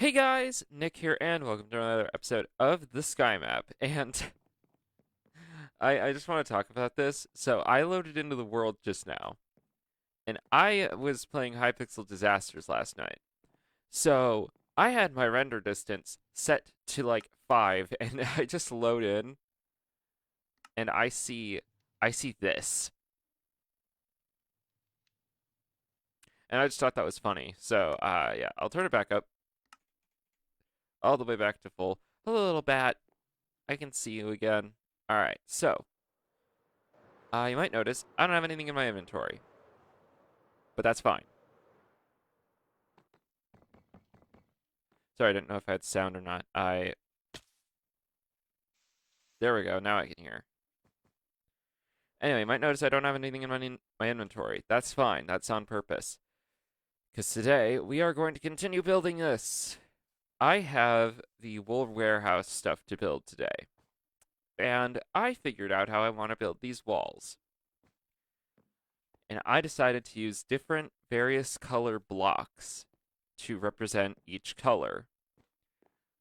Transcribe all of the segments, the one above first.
Hey guys, Nick here, and welcome to another episode of the Sky Map. And I just want to talk about this. So I loaded into the world just now, and I was playing Hypixel Disasters last night. So I had my render distance set to like 5, and I just load in, and I see this, and I just thought that was funny. So yeah, I'll turn it back up all the way back to full. Hello, little bat. I can see you again. All right, so. You might notice I don't have anything in my inventory, but that's fine. Sorry, I didn't know if I had sound or not. There we go. Now I can hear. Anyway, you might notice I don't have anything in my inventory. That's fine. That's on purpose. Because today we are going to continue building this. I have the wool warehouse stuff to build today, and I figured out how I want to build these walls. And I decided to use different various color blocks to represent each color,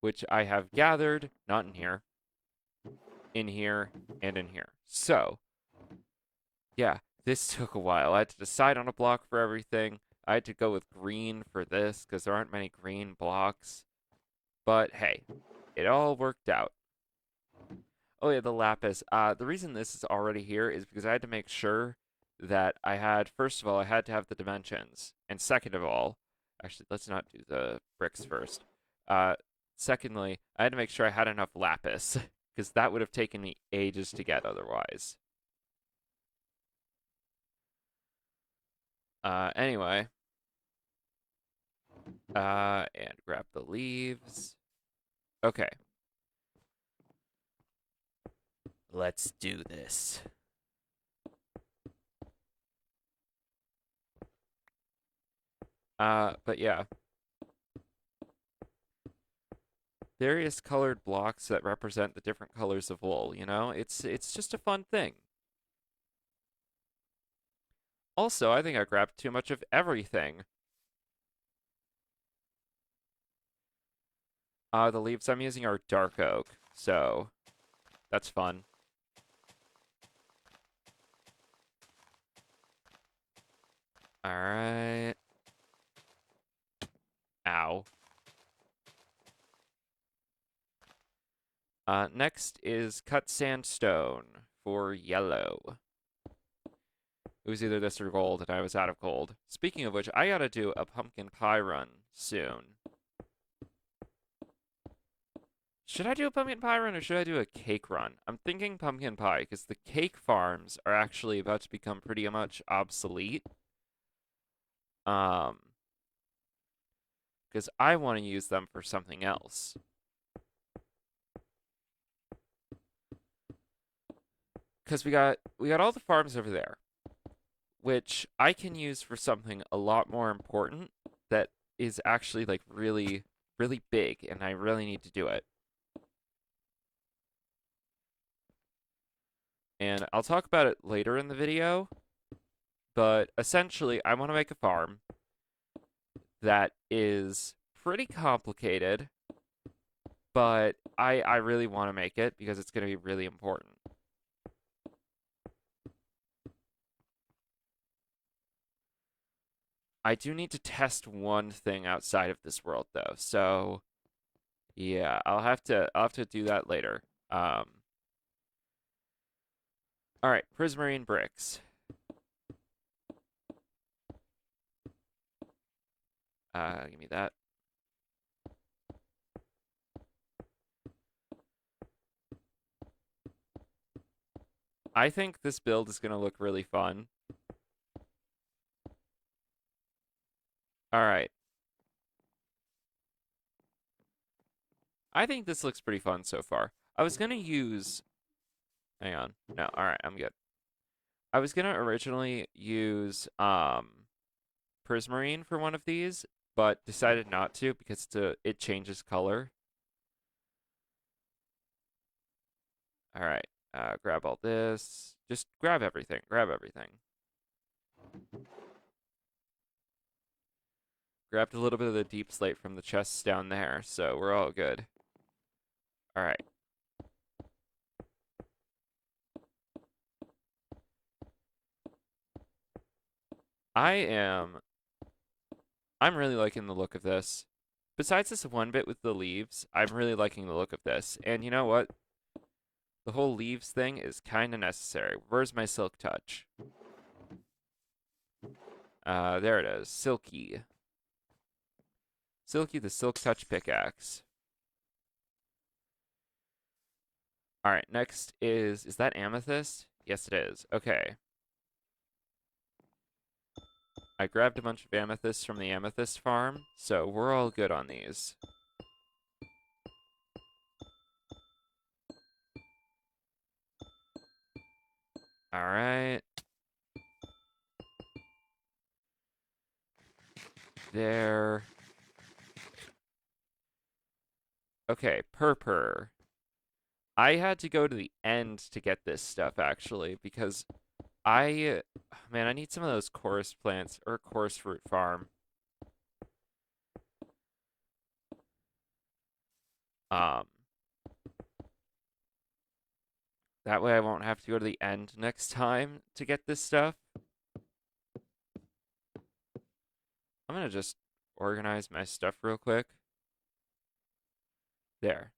which I have gathered, not in here, and in here. So, yeah, this took a while. I had to decide on a block for everything. I had to go with green for this because there aren't many green blocks. But hey, it all worked out. Oh yeah, the lapis. The reason this is already here is because I had to make sure that I had, first of all, I had to have the dimensions. And second of all, actually, let's not do the bricks first. Uh, Secondly, I had to make sure I had enough lapis because that would have taken me ages to get otherwise. Anyway, and grab the leaves. Okay, let's do this. But yeah, various colored blocks that represent the different colors of wool, you know? It's just a fun thing. Also, I think I grabbed too much of everything. The leaves I'm using are dark oak, so that's fun. All right. Ow. Next is cut sandstone for yellow. It was either this or gold, and I was out of gold. Speaking of which, I gotta do a pumpkin pie run soon. Should I do a pumpkin pie run or should I do a cake run? I'm thinking pumpkin pie because the cake farms are actually about to become pretty much obsolete. Um, because I want to use them for something else. Because we got all the farms over there, which I can use for something a lot more important that is actually like really, really big, and I really need to do it. And I'll talk about it later in the video, but essentially, I want to make a farm that is pretty complicated, but I really want to make it because it's going to be really important. I do need to test one thing outside of this world though. So, yeah, I'll have to do that later. Um all right, prismarine bricks. Give me that. I think this build is going to look really fun. All right. I think this looks pretty fun so far. I was going to use Hang on. No, all right, I'm good. I was going to originally use prismarine for one of these, but decided not to because it changes color. All right. Grab all this. Just grab everything. Grab everything. grabbed a little bit of the deep slate from the chests down there, so we're all good. All right. I'm really liking the look of this. Besides this one bit with the leaves, I'm really liking the look of this. And you know what? The whole leaves thing is kind of necessary. Where's my silk touch? There it is. Silky. Silky the silk touch pickaxe. All right, next is that amethyst? Yes, it is. Okay. I grabbed a bunch of amethysts from the amethyst farm, so we're all good on these. All right. There. Okay, purpur. I had to go to the end to get this stuff, actually, because man, I need some of those chorus plants, or chorus fruit farm. Um, that way I won't have to go to the end next time to get this stuff. I'm gonna just organize my stuff real quick. There.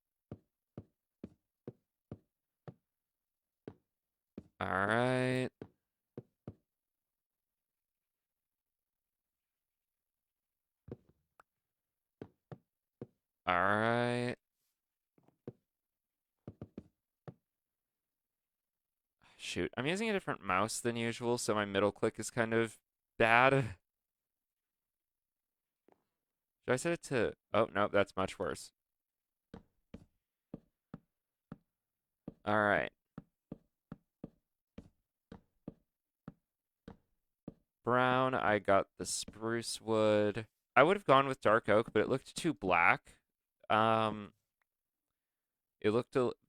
All right. All right. Shoot, I'm using a different mouse than usual, so my middle click is kind of bad. Should I set it to... Oh, no, that's much worse. All right. Brown, I got the spruce wood. I would have gone with dark oak, but it looked too black. Um,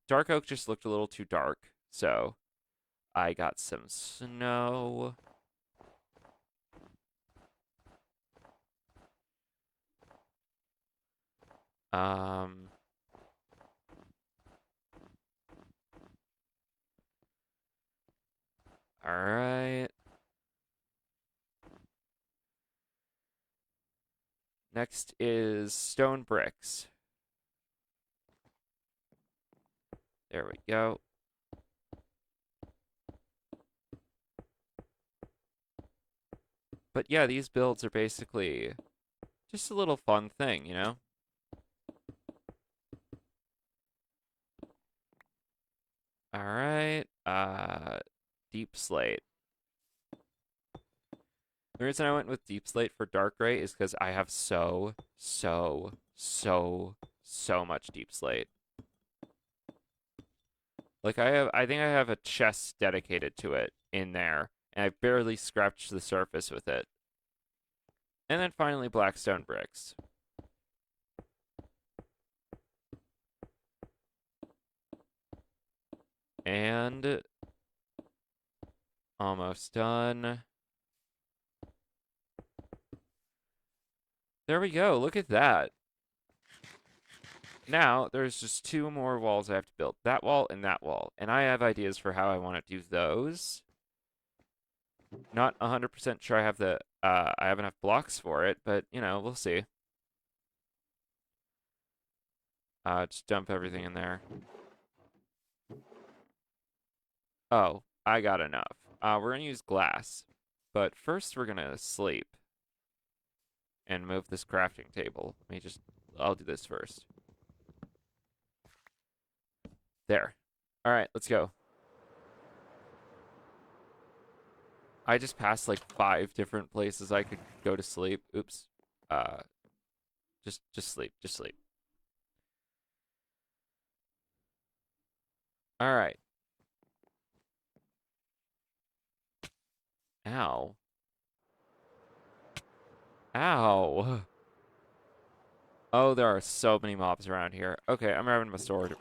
dark oak just looked a little too dark, so I got some snow. Um, all right. Next is stone bricks. There we go. But yeah, these builds are basically just a little fun thing, you know? All right. Deep slate. The reason I went with deep slate for dark gray is because I have so much deep slate. Like I think I have a chest dedicated to it in there, and I barely scratched the surface with it. And then finally black stone bricks. And almost done. There we go. Look at that. Now, there's just two more walls I have to build. That wall and that wall. And I have ideas for how I want to do those. Not 100% sure I have enough blocks for it, but, you know, we'll see. Just dump everything in there. Oh, I got enough. We're gonna use glass. But first we're gonna sleep. And move this crafting table. I'll do this first. There. All right, let's go. I just passed like 5 different places I could go to sleep. Oops. Uh, just sleep. Just sleep. All right. Ow. Ow. Oh, there are so many mobs around here. Okay, I'm grabbing my sword.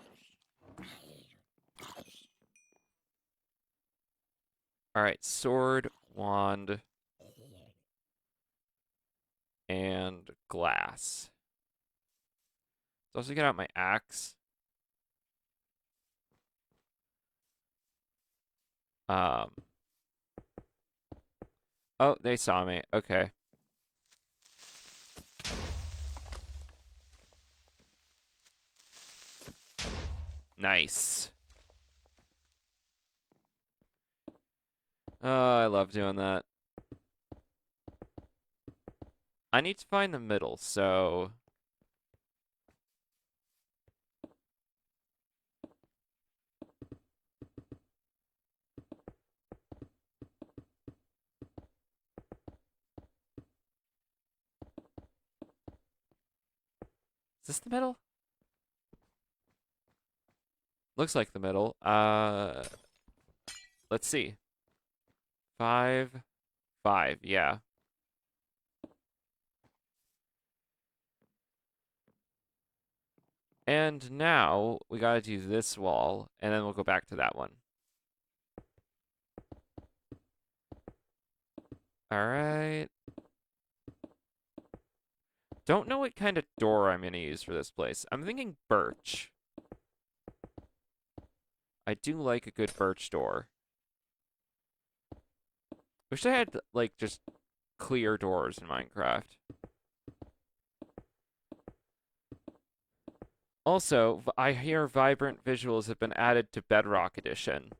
All right, sword, wand, and glass. So also get out my axe. Um. Oh, they saw me. Okay. Nice. Oh, I love doing that. I need to find the middle, so is this the middle? Looks like the middle. Let's see. 5, 5, yeah. And now we gotta do this wall, and then we'll go back to that one. Alright. Don't know what kind of door I'm gonna use for this place. I'm thinking birch. I do like a good birch door. Wish I had, like, just clear doors in Minecraft. Also, I hear vibrant visuals have been added to Bedrock Edition.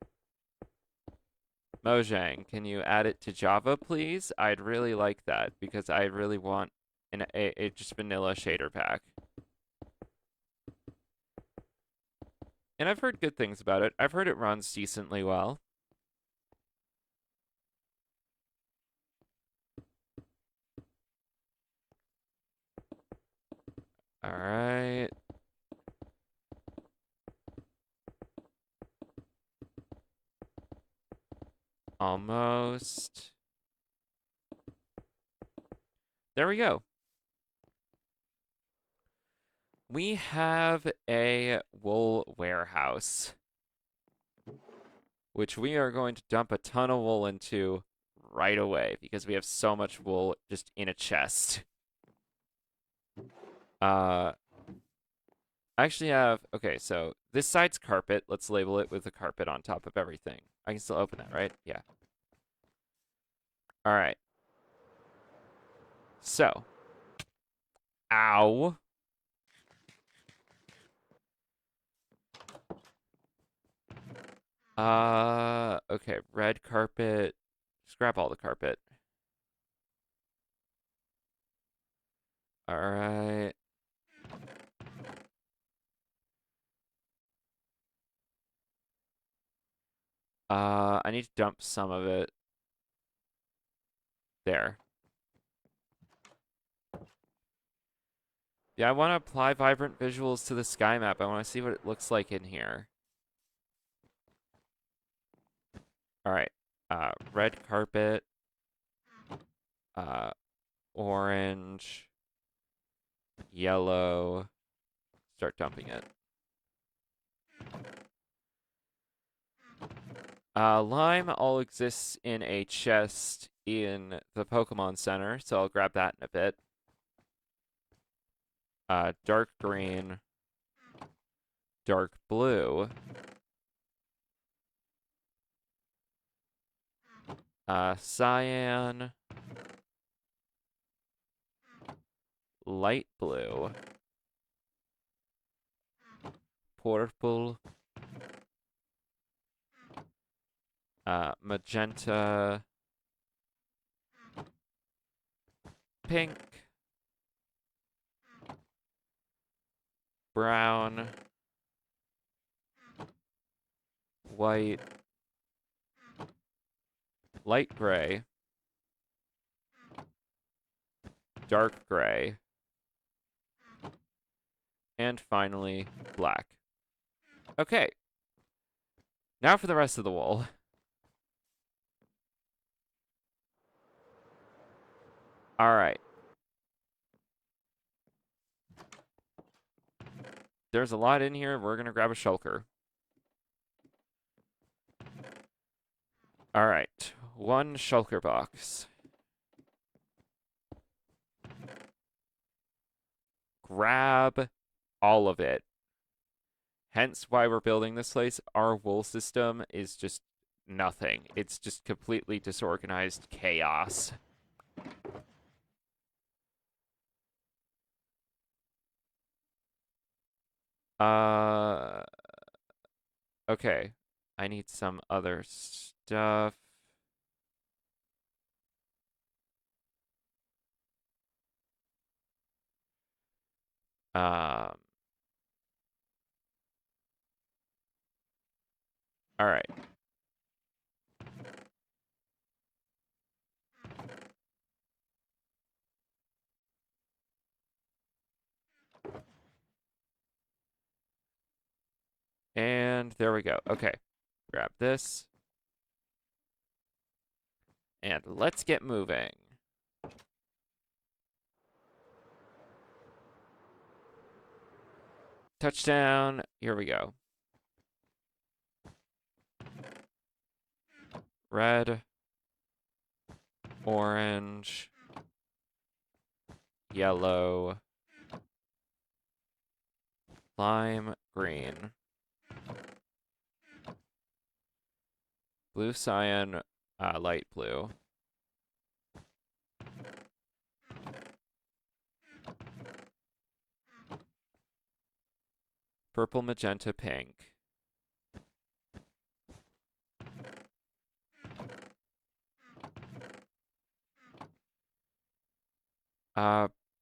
Mojang, can you add it to Java, please? I'd really like that because I really want a just vanilla shader pack. And I've heard good things about it. I've heard it runs decently well. All right. Almost. There we go. We have a wool warehouse, which we are going to dump a ton of wool into right away because we have so much wool just in a chest. I actually have, okay, so this side's carpet. Let's label it with a carpet on top of everything. I can still open that, right? Yeah. All right. So, ow. Okay, red carpet. Just grab all the carpet. All right. I need to dump some of it. There. Yeah, I want to apply vibrant visuals to the sky map. I want to see what it looks like in here. All right. Red carpet. Uh, orange. Yellow. Start dumping it. Lime all exists in a chest in the Pokemon Center, so I'll grab that in a bit. Dark green. Dark blue. Cyan. Light blue. Purple. Magenta. Pink. Brown. White. Light gray. Dark gray. And finally, black. Okay. Now for the rest of the wool. All right. There's a lot in here. We're going to grab a shulker. All right. One shulker box. grab all of it. Hence why we're building this place. Our wool system is just nothing. It's just completely disorganized chaos. Uh, okay. I need some other stuff. Um, all right. And there we go. Okay. Grab this. And let's get moving. Touchdown. Here we go. Red, orange, yellow, lime, green, blue, cyan, light blue, purple, magenta, pink.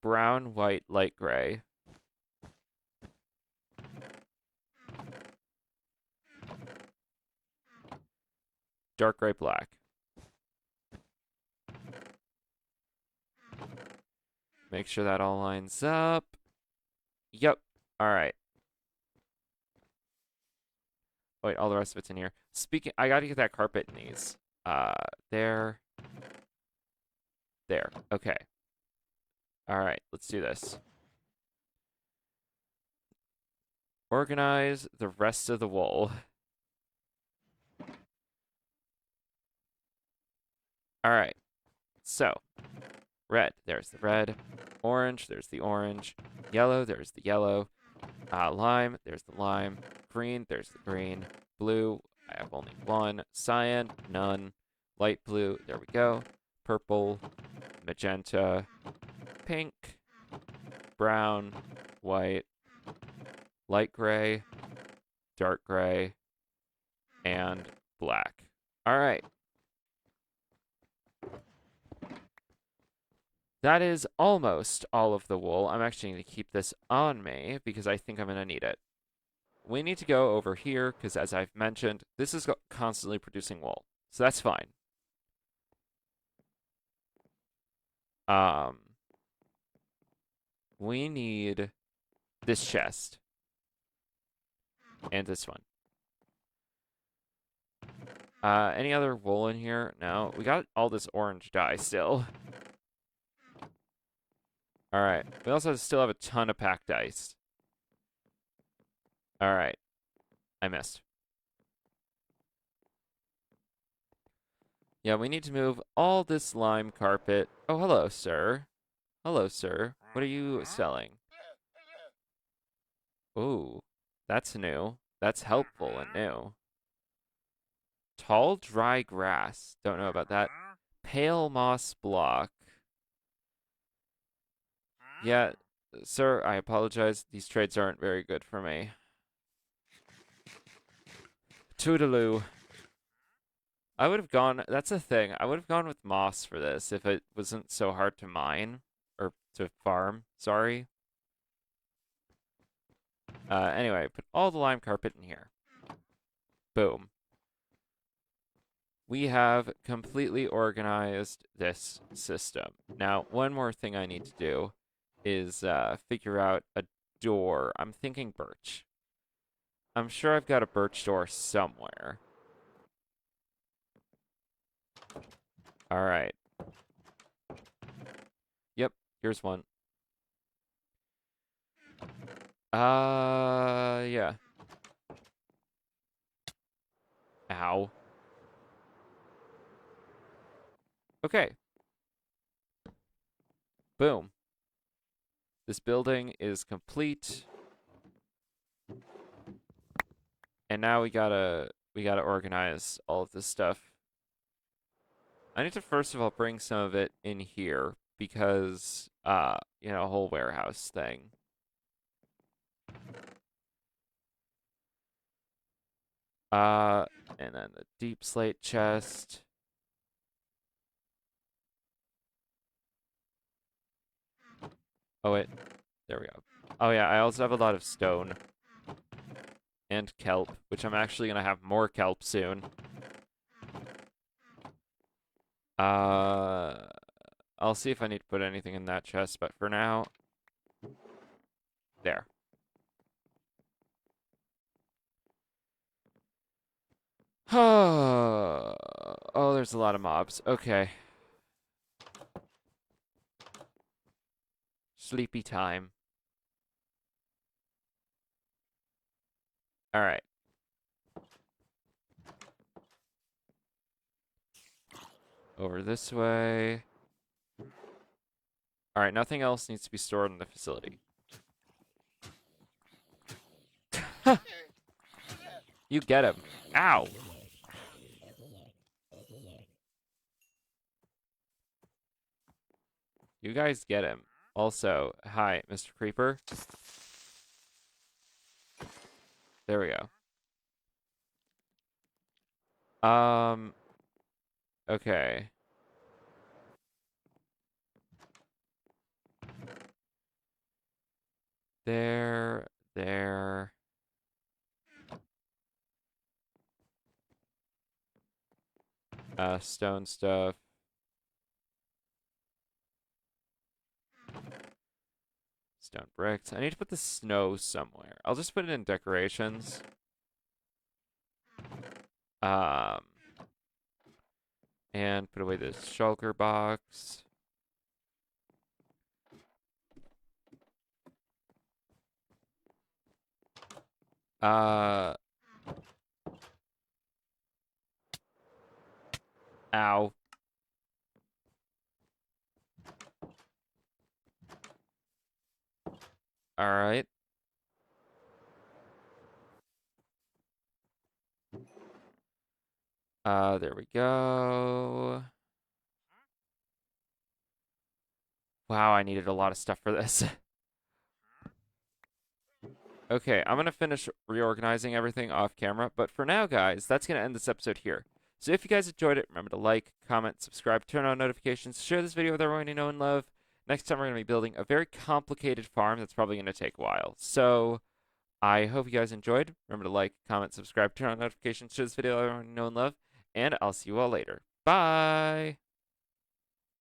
Brown, white, light gray. Dark gray, black. Make sure that all lines up. Yep. All right. Wait, all the rest of it's in here. Speaking, I gotta get that carpet in these. There. There. Okay. All right, let's do this. Organize the rest of the wool. All right. So, red, there's the red. Orange, there's the orange. Yellow, there's the yellow. Lime, there's the lime. Green, there's the green. Blue, I have only one. Cyan, none. Light blue, there we go. Purple, magenta, pink, brown, white, light gray, dark gray, and black. All right. That is almost all of the wool. I'm actually going to keep this on me because I think I'm going to need it. We need to go over here because, as I've mentioned, this is constantly producing wool. So that's fine. Um, we need this chest and this one. Any other wool in here? No, we got all this orange dye still. All right. We also still have a ton of packed ice. All right. I missed. Yeah, we need to move all this lime carpet. Oh, hello, sir. Hello, sir. What are you selling? Ooh, that's new. That's helpful and new. Tall, dry grass. Don't know about that. Pale moss block. Yeah, sir, I apologize. These trades aren't very good for me. Toodaloo. I would have gone, that's the thing. I would have gone with moss for this if it wasn't so hard to mine. Or to farm, sorry. Anyway, put all the lime carpet in here. Boom. We have completely organized this system. Now, one more thing I need to do is figure out a door. I'm thinking birch. I'm sure I've got a birch door somewhere. All right. Yep, here's one. Yeah. Ow. Okay. Boom. This building is complete. And now we gotta organize all of this stuff. I need to first of all bring some of it in here because a whole warehouse thing. Uh and then the deep slate chest. Oh wait, there we go. Oh yeah, I also have a lot of stone and kelp, which I'm actually gonna have more kelp soon. Uh I'll see if I need to put anything in that chest, but for now, there. Oh, there's a lot of mobs. Okay. Sleepy time. All right. Over this way. All right, nothing else needs to be stored in the facility. You get him. Ow. You guys get him. Also, hi, Mr. Creeper. There we go. Okay. There. Stone stuff. Stone bricks. I need to put the snow somewhere. I'll just put it in decorations. Um, and put away this shulker box. Uh, ow. All right. There we go. Wow, I needed a lot of stuff for this. Okay, I'm gonna finish reorganizing everything off camera, but for now, guys, that's gonna end this episode here. So if you guys enjoyed it, remember to like, comment, subscribe, turn on notifications, share this video with everyone you know and love. Next time, we're gonna be building a very complicated farm that's probably gonna take a while. So I hope you guys enjoyed. Remember to like, comment, subscribe, turn on notifications, share this video with everyone you know and love, and I'll see you all later. Bye!